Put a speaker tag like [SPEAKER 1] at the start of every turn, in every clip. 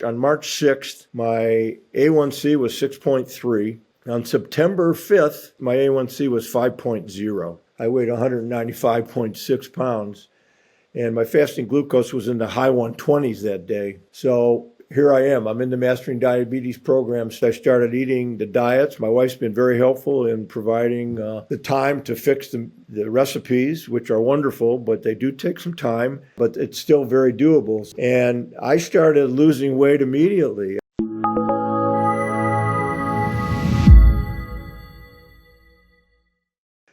[SPEAKER 1] On March 6th, my A1C was 6.3. On September 5th, my A1C was 5.0. I weighed 195.6 pounds, and my fasting glucose was in the high 120s that day. So here I am. I'm in the Mastering Diabetes program. So I started eating the diets. My wife's been very helpful in providing the time to fix the recipes, which are wonderful, but they do take some time, but it's still very doable. And I started losing weight immediately.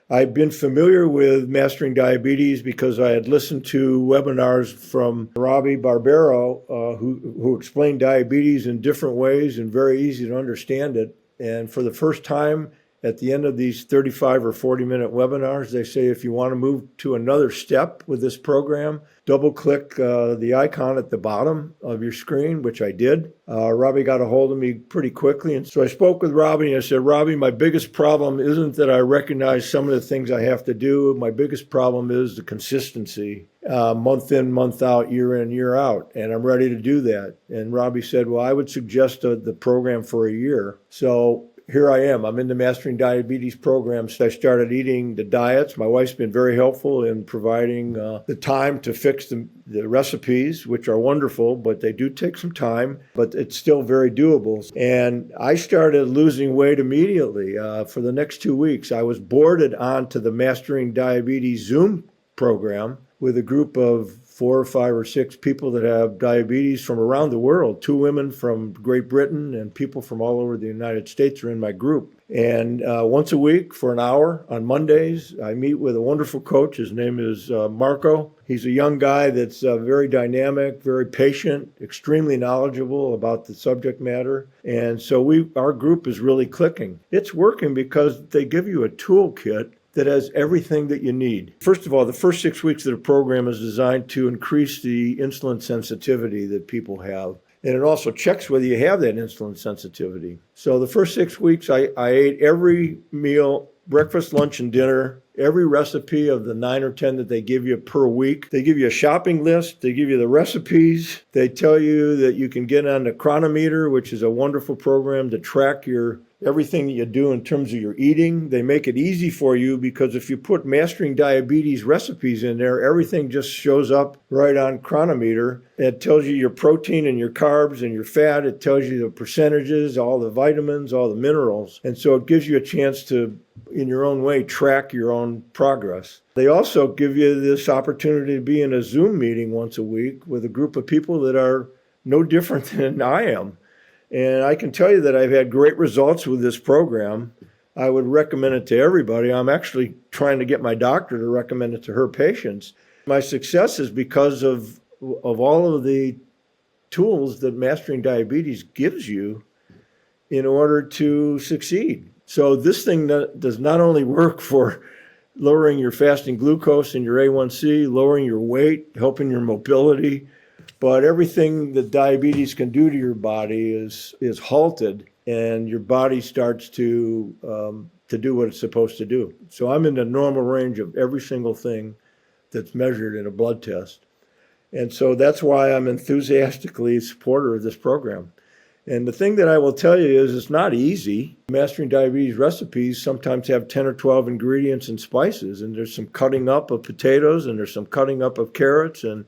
[SPEAKER 1] I've been familiar with Mastering Diabetes because I had listened to webinars from Robbie Barbero, who explained diabetes in different ways and very easy to understand it. And for the first time, at the end of these 35 or 40-minute webinars, they say if you want to move to another step with this program, double-click the icon at the bottom of your screen, which I did. Robbie got a hold of me pretty quickly. And so I spoke with Robbie and I said, Robbie, my biggest problem isn't that I recognize some of the things I have to do. My biggest problem is the consistency, month in, month out, year in, year out. And I'm ready to do that. And Robbie said, well, I would suggest the program for a year. So here I am. I'm in the Mastering Diabetes program. So I started eating the diets. My wife's been very helpful in providing the time to fix the recipes, which are wonderful, but they do take some time, but it's still very doable. And I started losing weight immediately. For the next 2 weeks, I was boarded onto the Mastering Diabetes Zoom program with a group of 4 or 5 or 6 people that have diabetes from around the world. 2 women from Great Britain and people from all over the United States are in my group. And once a week for an hour on Mondays, I meet with a wonderful coach. His name is Marco. He's a young guy that's very dynamic, very patient, extremely knowledgeable about the subject matter. And so our group is really clicking. It's working because they give you a toolkit that has everything that you need. First of all, the first 6 weeks of the program is designed to increase the insulin sensitivity that people have. And it also checks whether you have that insulin sensitivity. So the first 6 weeks, I ate every meal, breakfast, lunch, and dinner, every recipe of the 9 or 10 that they give you per week. They give you a shopping list. They give you the recipes. They tell you that you can get on the Chronometer, which is a wonderful program to track everything that you do in terms of your eating. They make it easy for you because if you put Mastering Diabetes recipes in there, everything just shows up right on Chronometer. It tells you your protein and your carbs and your fat. It tells you the percentages, all the vitamins, all the minerals. And so it gives you a chance to, in your own way, track your own progress. They also give you this opportunity to be in a Zoom meeting once a week with a group of people that are no different than I am. And I can tell you that I've had great results with this program. I would recommend it to everybody. I'm actually trying to get my doctor to recommend it to her patients. My success is because of all of the tools that Mastering Diabetes gives you in order to succeed. So this thing does not only work for lowering your fasting glucose and your A1C, lowering your weight, helping your mobility, but everything that diabetes can do to your body is halted, and your body starts to do what it's supposed to do. So I'm in the normal range of every single thing that's measured in a blood test. And so that's why I'm enthusiastically a supporter of this program. And the thing that I will tell you is it's not easy. Mastering Diabetes recipes sometimes have 10 or 12 ingredients and spices, and there's some cutting up of potatoes, and there's some cutting up of carrots, and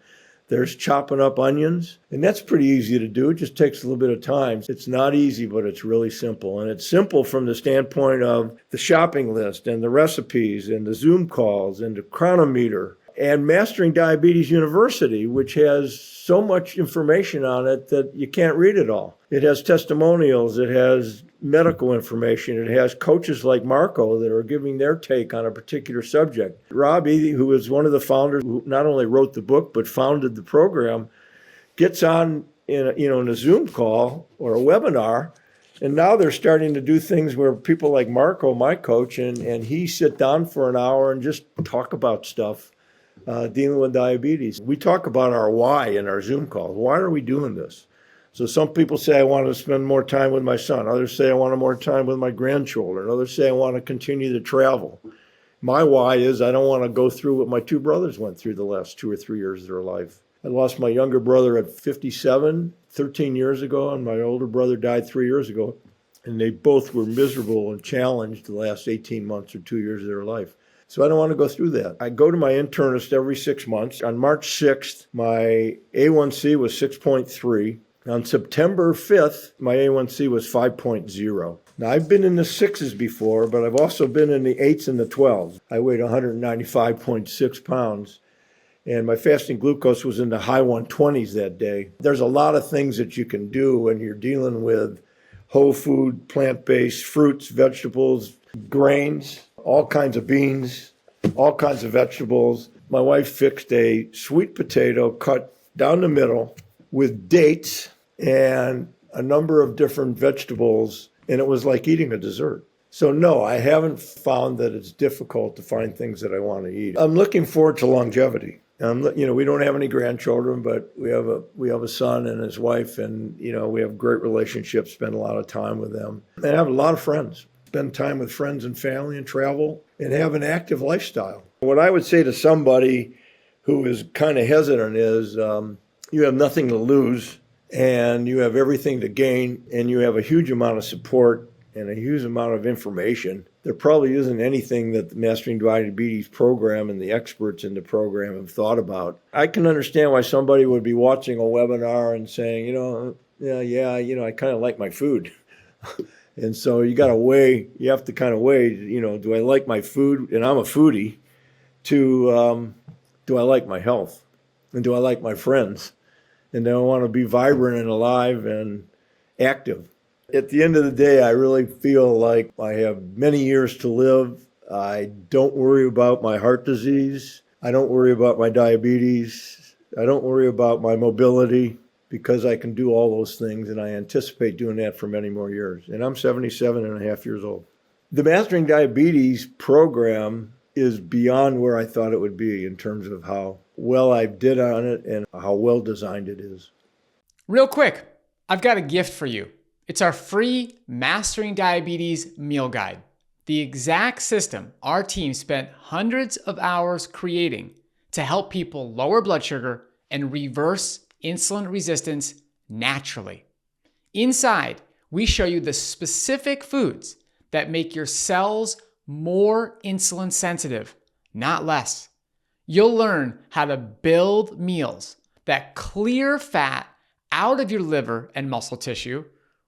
[SPEAKER 1] there's chopping up onions, and that's pretty easy to do. It just takes a little bit of time. It's not easy, but it's really simple. And it's simple from the standpoint of the shopping list and the recipes and the Zoom calls and the Chronometer and Mastering Diabetes University, which has so much information on it that you can't read it all. It has testimonials, it has medical information, it has coaches like Marco that are giving their take on a particular subject. Robbie, who is one of the founders, who not only wrote the book but founded the program, gets on in a Zoom call or a webinar, and now they're starting to do things where people like Marco, my coach, and he sit down for an hour and just talk about stuff. Dealing with diabetes. We talk about our why in our Zoom calls. Why are we doing this? So some people say, I want to spend more time with my son. Others say, I want more time with my grandchildren. Others say, I want to continue to travel. My why is I don't want to go through what my 2 brothers went through the last 2 or 3 years of their life. I lost my younger brother at 57, 13 years ago, and my older brother died 3 years ago. And they both were miserable and challenged the last 18 months or 2 years of their life. So I don't want to go through that. I go to my internist every 6 months. On March 6th, my A1C was 6.3. On September 5th, my A1C was 5.0. Now, I've been in the sixes before, but I've also been in the 8s and the 12s. I weighed 195.6 pounds, and my fasting glucose was in the high 120s that day. There's a lot of things that you can do when you're dealing with whole food, plant-based fruits, vegetables, grains, all kinds of beans, all kinds of vegetables. My wife fixed a sweet potato cut down the middle with dates and a number of different vegetables, and it was like eating a dessert. So no, I haven't found that it's difficult to find things that I want to eat. I'm looking forward to longevity. We don't have any grandchildren, but we have a son and his wife, and we have great relationships, spend a lot of time with them. And I have a lot of friends. Spend time with friends and family and travel and have an active lifestyle. What I would say to somebody who is kind of hesitant is you have nothing to lose and you have everything to gain, and you have a huge amount of support and a huge amount of information. There probably isn't anything that the Mastering Diabetes program and the experts in the program have thought about. I can understand why somebody would be watching a webinar and saying, I kind of like my food. And so you have to kind of weigh, do I like my food? And I'm a foodie. Do I like my health? And do I like my friends? And do I want to be vibrant and alive and active? At the end of the day, I really feel like I have many years to live. I don't worry about my heart disease. I don't worry about my diabetes. I don't worry about my mobility, because I can do all those things, and I anticipate doing that for many more years. And I'm 77 and a half years old. The Mastering Diabetes program is beyond where I thought it would be in terms of how well I did on it and how well designed it is.
[SPEAKER 2] Real quick, I've got a gift for you. It's our free Mastering Diabetes meal guide. The exact system our team spent hundreds of hours creating to help people lower blood sugar and reverse insulin resistance naturally. Inside, we show you the specific foods that make your cells more insulin sensitive, not less. You'll learn how to build meals that clear fat out of your liver and muscle tissue,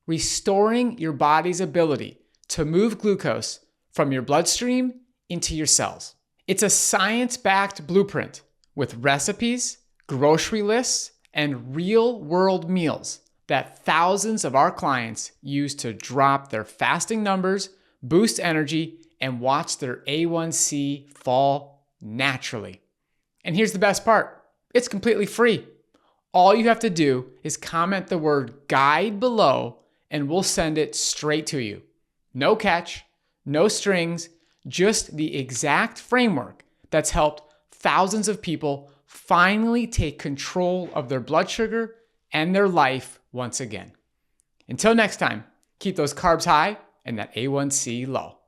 [SPEAKER 2] restoring your body's ability to move glucose from your bloodstream into your cells. It's a science-backed blueprint with recipes, grocery lists, and real-world meals that thousands of our clients use to drop their fasting numbers, boost energy, and watch their A1C fall naturally. And here's the best part. It's completely free. All you have to do is comment the word guide below and we'll send it straight to you. No catch, no strings, just the exact framework that's helped thousands of people finally take control of their blood sugar and their life once again. Until next time, keep those carbs high and that A1C low.